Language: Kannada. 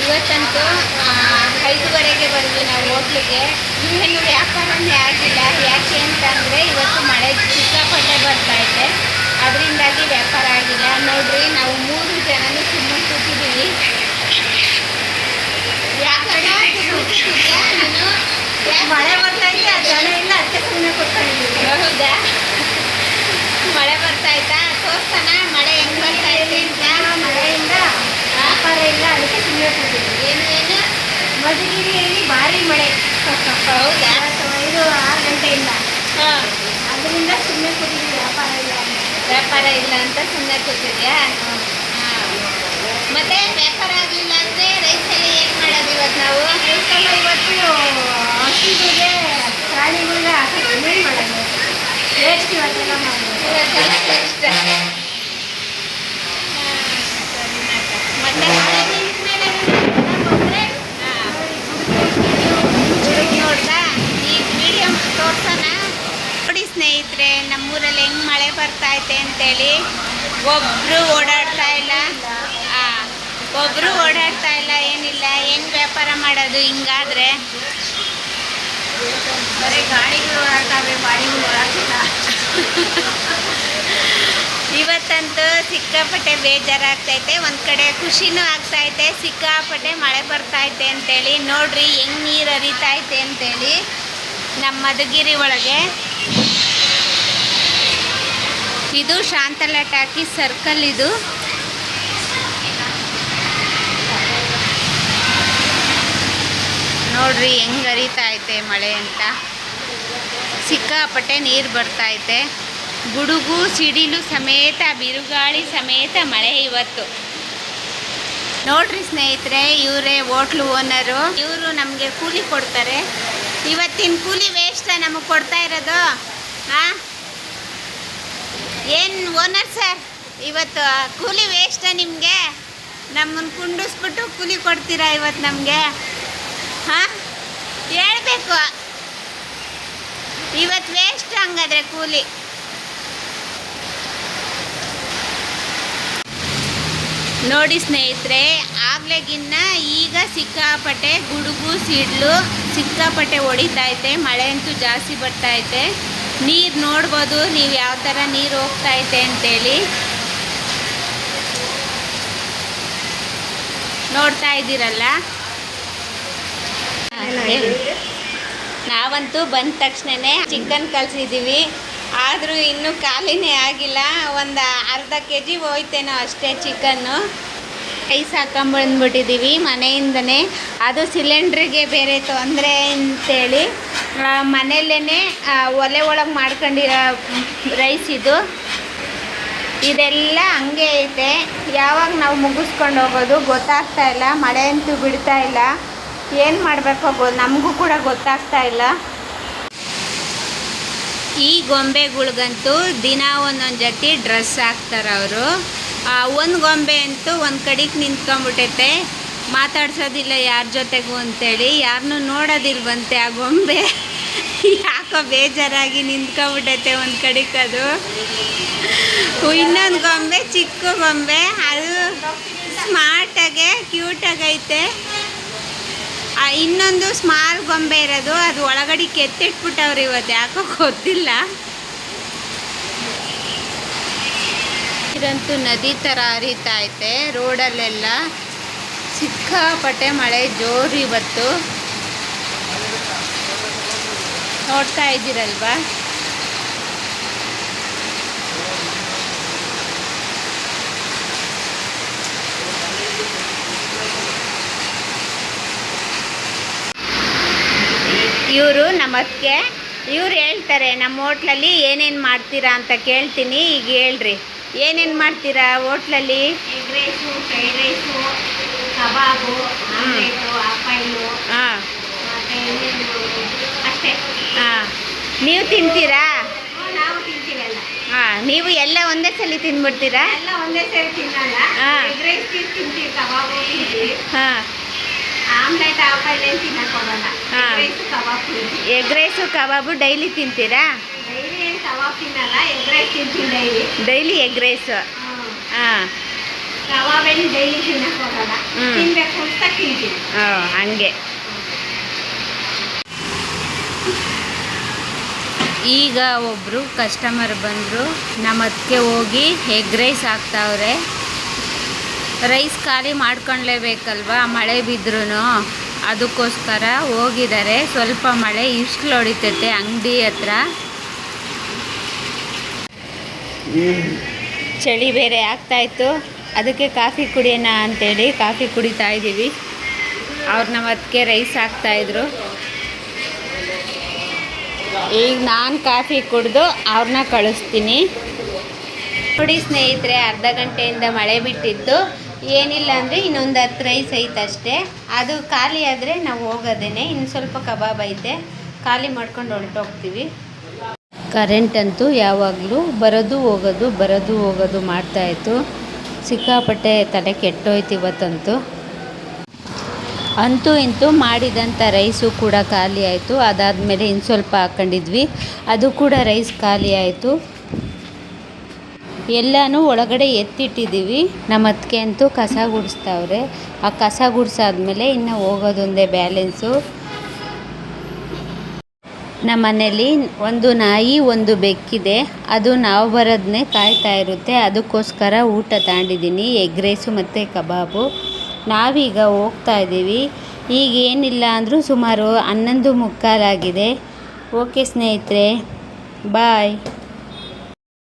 ಇವತ್ತಂತೂ 5:30ಗೆ ಬಂದ್ವಿ ನಾವು ಹೋಟ್ಲಿಗೆ. ಇನ್ನೇನು ವ್ಯಾಪಾರನೇ ಆಗಿಲ್ಲ. ಯಾಕೆ ಅಂತಂದರೆ ಇವತ್ತು ಮಳೆ ಸಿಕ್ಕಾಪಟ್ಟೆ ಬರ್ತಾಯಿದೆ, ಅದರಿಂದಾಗಿ ವ್ಯಾಪಾರ ಆಗಿಲ್ಲ. ನೋಡ್ರಿ, ನಾವು 3 ಜನನೂ ಸುಮ್ಮನೆ ಕೂತಿದ್ದೀವಿ. ಯಾಕಂದ್ರೆ ನೀನು ಮಳೆ ಬರ್ತಾಯಿದೆ, ಜನ ಇಲ್ಲ, ಅದಕ್ಕೆ ಸುಮ್ಮನೆ ಕೂತ್ಕೊಂಡಿದ್ದೀವಿ. ಹೌದಾ? ಮಳೆ ಬರ್ತಾಯ್ತಾ? ತೋರ್ಸೋಣ ಮಳೆ ಹೆಂಗೆ ಬರ್ತಾಯಿದೆ ಅಂತ. ಮಳೆಯಿಂದ ವ್ಯಾಪಾರ ಇಲ್ಲ, ಅದಕ್ಕೆ ಸುಮ್ಮನೆ ಕೂತಿದ್ದೀವಿ. ಏನು ಮಧುಗಿರಿಯಲ್ಲಿ ಭಾರಿ ಮಳೆ. ಹೌದಾ? 5-6 ಗಂಟೆಯಿಂದ. ಹಾಂ, ಅದರಿಂದ ಸುಮ್ಮನೆ ಕೂತಿದ್ದೀವಿ. ವ್ಯಾಪಾರ ಇಲ್ಲ ಅಂತ ಸುಮ್ಮನೆ ಕೂತಿದ್ಯಾ? ಹಾಂ. ಮತ್ತೆ ವ್ಯಾಪಾರ ಆಗಲಿಲ್ಲ ಅಂದರೆ ರೈಸಲ್ಲಿ ಏನು ಮಾಡೋದು ಇವತ್ತು ನಾವು? ರೈಸೆಲ್ಲ ಇವತ್ತು ಹಸುಗಳಿಗೆ, ಪ್ರಾಣಿಗಳಿಗೆ ಹಾಕೋದು. ಏನು ಮಾಡೋದು? ವೇಸ್ಟ್ ಇವತ್ತೆಲ್ಲ ಮಾಡೋದು. ಇವತ್ತೆಲ್ಲ ನೆಕ್ಸ್ಟ್. ಮತ್ತೆ ನೋಡ್ದಾ ಈ ವಿಡಿಯೋ ತೋರ್ಸೋಣ. ನೋಡಿ ಸ್ನೇಹಿತರೆ, ನಮ್ಮೂರಲ್ಲಿ ಹೆಂಗೆ ಮಳೆ ಬರ್ತೈತೆ ಅಂತೇಳಿ. ಒಬ್ಬರು ಓಡಾಡ್ತಾ ಇಲ್ಲ, ಏನಿಲ್ಲ. ಹೆಂಗೆ ವ್ಯಾಪಾರ ಮಾಡೋದು ಹಿಂಗಾದ್ರೆ? ಬರೀ ಗಾಡಿಗಳು ಓಡಾಡ್ತವೆ, ಬಾಡಿಗಳು ಓಡಾಡ್ತಿಲ್ಲ. ಇವತ್ತಂತೂ ಸಿಕ್ಕಾಪಟ್ಟೆ ಬೇಜಾರಾಗ್ತೈತೆ, ಒಂದು ಕಡೆ ಖುಷಿನೂ ಆಗ್ತೈತೆ. ಸಿಕ್ಕಾಪಟ್ಟೆ ಮಳೆ ಬರ್ತೈತೆ ಅಂತೇಳಿ. ನೋಡ್ರಿ ಹೆಂಗೆ ನೀರು ಹರಿತೈತೆ ಅಂತೇಳಿ ನಮ್ಮ ಮಧುಗಿರಿ ಒಳಗೆ. ಇದು ಶಾಂತಲಾ ಟಾಕೀಸ್ ಸರ್ಕಲ್. ಇದು ನೋಡ್ರಿ ಹೆಂಗೆ ಹರಿತೈತೆ ಮಳೆ ಅಂತ. ಸಿಕ್ಕಾಪಟ್ಟೆ ನೀರು ಬರ್ತೈತೆ. ಗುಡುಗು ಸಿಡಿಲು ಸಮೇತ, ಬಿರುಗಾಳಿ ಸಮೇತ ಮಳೆ ಇವತ್ತು. ನೋಡ್ರಿ ಸ್ನೇಹಿತರೆ, ಇವರೇ ಹೋಟ್ಲು ಓನರು. ಇವರು ನಮಗೆ ಕೂಲಿ ಕೊಡ್ತಾರೆ. ಇವತ್ತಿನ ಕೂಲಿ ವೇಸ್ಟ ನಮಗೆ ಕೊಡ್ತಾ ಇರೋದು? ಹಾಂ, ಏನು ಓನರ್ ಸರ್, ಇವತ್ತು ಕೂಲಿ ವೇಸ್ಟಾ ನಿಮಗೆ? ನಮ್ಮನ್ನು ಕುಂಡಿಸ್ಬಿಟ್ಟು ಕೂಲಿ ಕೊಡ್ತೀರಾ ಇವತ್ತು ನಮಗೆ? ಹಾಂ, ಹೇಳ್ಬೇಕು. ಇವತ್ತು ವೇಸ್ಟ್ ಹಂಗಾದ್ರೆ ಕೂಲಿ. ನೋಡಿ ಸ್ನೇಹಿತರೆ, ಆಗ್ಲೇಗಿನ್ನ ಈಗ ಸಿಕ್ಕಾಪಟ್ಟೆ ಗುಡುಗು ಸಿಡ್ಲು ಸಿಕ್ಕಾಪಟ್ಟೆ ಹೊಡಿತೈತೆ. ಮಳೆ ಅಂತೂ ಜಾಸ್ತಿ ಬರ್ತೈತೆ. ನೀರು ನೋಡ್ಬೋದು ನೀವು ಯಾವ ಥರ ನೀರು ಹೋಗ್ತೈತೆ ಅಂತೇಳಿ. ನೋಡ್ತಾ ಇದ್ದೀರಲ್ಲ. ನಾವಂತೂ ಬಂದ ತಕ್ಷಣನೇ ಚಿಕನ್ ಕಲಿಸಿದ್ದೀವಿ. ಆದರೂ ಇನ್ನೂ ಖಾಲಿನೇ ಆಗಿಲ್ಲ. ಒಂದು ಅರ್ಧ kg ಹೋಯ್ತೇನೋ ಅಷ್ಟೇ ಚಿಕನ್ನು. ರೈಸ್ ಹಾಕೊಂಬಂದ್ಬಿಟ್ಟಿದ್ದೀವಿ ಮನೆಯಿಂದನೇ. ಅದು ಸಿಲಿಂಡ್ರಿಗೆ ಬೇರೆ ತೊಂದರೆ ಅಂತೇಳಿ ಮನೆಯಲ್ಲೇ ಒಲೆ ಒಳಗೆ ಮಾಡ್ಕೊಂಡಿರೋ ರೈಸ್ ಇದು. ಇದೆಲ್ಲ ಹಂಗೆ ಐತೆ. ಯಾವಾಗ ನಾವು ಮುಗಿಸ್ಕೊಂಡು ಹೋಗೋದು ಗೊತ್ತಾಗ್ತಾ ಇಲ್ಲ. ಮಳೆ ಅಂತೂ ಬಿಡ್ತಾ ಇಲ್ಲ. ಏನು ಮಾಡಬೇಕೋ ನಮಗೂ ಕೂಡ ಗೊತ್ತಾಗ್ತಾ ಇಲ್ಲ. ಈ ಗೊಂಬೆಗಳ್ಗಂತೂ ದಿನ ಒಂದೊಂದು ಜೊತೆ ಡ್ರೆಸ್ ಹಾಕ್ತಾರೆ ಅವರು. ಒಂದು ಗೊಂಬೆ ಅಂತೂ ಒಂದು ಕಡೆಗೆ ನಿಂತ್ಕೊಂಡ್ಬಿಟ್ಟೈತೆ, ಮಾತಾಡ್ಸೋದಿಲ್ಲ ಯಾರ ಜೊತೆಗೂ ಅಂತೇಳಿ. ಯಾರನ್ನೂ ನೋಡೋದಿಲ್ವಂತೆ ಆ ಗೊಂಬೆ. ಯಾಕೋ ಬೇಜಾರಾಗಿ ನಿಂತ್ಕೊಂಡ್ಬಿಟ್ಟೈತೆ ಒಂದು ಕಡೆಗೆ. ಅದು ಇನ್ನೊಂದು ಗೊಂಬೆ, ಚಿಕ್ಕ ಗೊಂಬೆ, ಅದು ಸ್ಮಾರ್ಟಾಗೆ ಕ್ಯೂಟಾಗೈತೆ. ಇನ್ನೊಂದು ಸ್ಮಾಲ್ ಗೊಂಬೆ ಇರೋದು, ಅದು ಒಳಗಡೆ ಕೆತ್ತಿಟ್ಬಿಟ್ಟವ್ರು ಇವತ್ತು, ಯಾಕೋ ಗೊತ್ತಿಲ್ಲ. ಇದಂತೂ ನದಿ ಥರ ಹರಿತಾ ಐತೆ ರೋಡಲ್ಲೆಲ್ಲ. ಸಿಕ್ಕಾಪಟ್ಟೆ ಮಳೆ ಜೋರು ಇವತ್ತು. ನೋಡ್ತಾ ಇದ್ದೀರಲ್ವಾ? ಇವರು ನಮ್ಮ ಅತ್ತಿಗೆ. ಇವ್ರು ಹೇಳ್ತಾರೆ ನಮ್ಮ ಹೋಟ್ಲಲ್ಲಿ ಏನೇನು ಮಾಡ್ತೀರಾ ಅಂತ ಕೇಳ್ತೀನಿ. ಈಗ ಹೇಳ್ರಿ, ಏನೇನು ಮಾಡ್ತೀರಾ ಹೋಟ್ಲಲ್ಲಿ? ಎಗ್ ರೈಸು, ಫ್ರೈಡ್ ರೈಸು, ಕಬಾಬು, ಆಮ್ಲೆಟು, ಆಪಾಯಿಲು. ಹಾಂ, ಮತ್ತು ಅಷ್ಟೇ. ಹಾಂ, ನೀವು ತಿಂತೀರಾ? ನಾವು ತಿಂತೀವಲ್ಲ. ಹಾಂ, ನೀವು ಎಲ್ಲ ಒಂದೇ ಸಲ ತಿಂದ್ಬಿಡ್ತೀರಾ? ಎಲ್ಲ ಒಂದೇ ಸರಿ ತಿನ್ನಲ್ಲ. ಎಗ್ ರೈಸ್ ತಿಂತೀವಿ, ಕಬಾಬು ತಿಂತೀವಿ. ಹಾಂ, ಆಮ್ಲೆಟ್, ಆಪಾಯಿಲ್ ಏನು ತಿನ್ನಕ್ಕೆ ಹೋಗಲ್ಲ. ಎಗ್ ರೈಸು, ಕಬಾಬ್ ತಿಂತೀವಿ. ಎಗ್ ರೈಸು ಕಬಾಬು ಡೈಲಿ ತಿಂತೀರಾ? ಡೈಲಿ ಏನು ಕಬಾಬ್ ತಿನ್ನಲ್ಲ, ಎಗ್ ರೈಸ್ ತಿಂತೀವಿ ಡೈಲಿ. Daily egg rice. ಹಾಂ, ಕಬಾಬ್ ಡೈಲಿ ತಿನ್ನಕ್ ಹೋಗಲ್ಲ, ಹ್ಮ್. ತಿನ್ಬೇಕು ಅಂತ ತಿಂತೀನಿ. ಹಂಗೆ. ಈಗ ಒಬ್ಬರು ಕಸ್ಟಮರ್ ಬಂದರು, ನಮ್ಮ ಅದಕ್ಕೆ ಹೋಗಿ ಎಗ್ ರೈಸ್ ಹಾಕ್ತಾವ್ರೆ. ರೈಸ್ ಖಾಲಿ ಮಾಡ್ಕೊಳ್ಲೇಬೇಕಲ್ವ, ಮಳೆ ಬಿದ್ರೂ ಅದಕ್ಕೋಸ್ಕರ ಹೋಗಿದ್ದಾರೆ. ಸ್ವಲ್ಪ ಮಳೆ ಇಷ್ಟು ಹೊಡಿತೈತೆ ಅಂಗಡಿ ಹತ್ರ. ಚಳಿ ಬೇರೆ ಆಗ್ತಾಯಿತ್ತು, ಅದಕ್ಕೆ ಕಾಫಿ ಕುಡಿಯೋಣ ಅಂಥೇಳಿ ಕಾಫಿ ಕುಡಿತಾ ಇದ್ದೀವಿ. ಅವ್ರು ನಮ್ಮ ಅದಕ್ಕೆ ರೈಸ್ ಹಾಕ್ತಾಯಿದ್ರು. ಈಗ ನಾನು ಕಾಫಿ ಕುಡಿದು ಅವ್ರನ್ನ ಕಳಿಸ್ತೀನಿ. ನೋಡಿ ಸ್ನೇಹಿತರೆ, ಅರ್ಧ ಗಂಟೆಯಿಂದ ಮಳೆ ಬಿಟ್ಟಿತ್ತು. ಏನಿಲ್ಲ ಅಂದರೆ ಇನ್ನೊಂದು 10 ರೈಸ್ ಐತೆ ಅಷ್ಟೇ. ಅದು ಖಾಲಿ ಆದರೆ ನಾವು ಹೋಗೋದೇನೆ. ಇನ್ನು ಸ್ವಲ್ಪ ಕಬಾಬ್ ಐತೆ, ಖಾಲಿ ಮಾಡ್ಕೊಂಡು ಹೊರಟೋಗ್ತೀವಿ. ಕರೆಂಟ್ ಅಂತೂ ಯಾವಾಗಲೂ ಬರೋದು ಹೋಗೋದು ಮಾಡ್ತಾಯಿತ್ತು. ಸಿಕ್ಕಾಪಟ್ಟೆ ತಲೆ ಕೆಟ್ಟೋಯ್ತು ಇವತ್ತಂತೂ. ಅಂತೂ ಇಂತೂ ಮಾಡಿದಂಥ ರೈಸು ಕೂಡ ಖಾಲಿ ಆಯಿತು. ಅದಾದಮೇಲೆ ಇನ್ನು ಸ್ವಲ್ಪ ಹಾಕ್ಕೊಂಡಿದ್ವಿ, ಅದು ಕೂಡ ರೈಸ್ ಖಾಲಿ ಆಯಿತು. ಎಲ್ಲನೂ ಒಳಗಡೆ ಎತ್ತಿಟ್ಟಿದ್ದೀವಿ. ನಮ್ಮ ಅತ್ತಿಗೆ ಅಂತೂ ಕಸ ಗುಡಿಸ್ತಾವ್ರೆ. ಆ ಕಸ ಗುಡಿಸಾದ್ಮೇಲೆ ಇನ್ನು ಹೋಗೋದೊಂದೇ ಬ್ಯಾಲೆನ್ಸು. ನಮ್ಮ ಮನೇಲಿ ಒಂದು ನಾಯಿ ಒಂದು ಬೆಕ್ಕಿದೆ. ಅದು ನಾವು ಬರೋದನ್ನೇ ಕಾಯ್ತಾ ಇರುತ್ತೆ. ಅದಕ್ಕೋಸ್ಕರ ಊಟ ತಗೊಂಡಿದ್ದೀನಿ, ಎಗ್ ರೈಸು ಮತ್ತು ಕಬಾಬು. ನಾವೀಗ ಹೋಗ್ತಾ ಇದ್ದೀವಿ. ಈಗ ಏನಿಲ್ಲ ಅಂದರೂ ಸುಮಾರು 11:15 ಆಗಿದೆ. ಓಕೆ ಸ್ನೇಹಿತರೆ, ಬಾಯ್.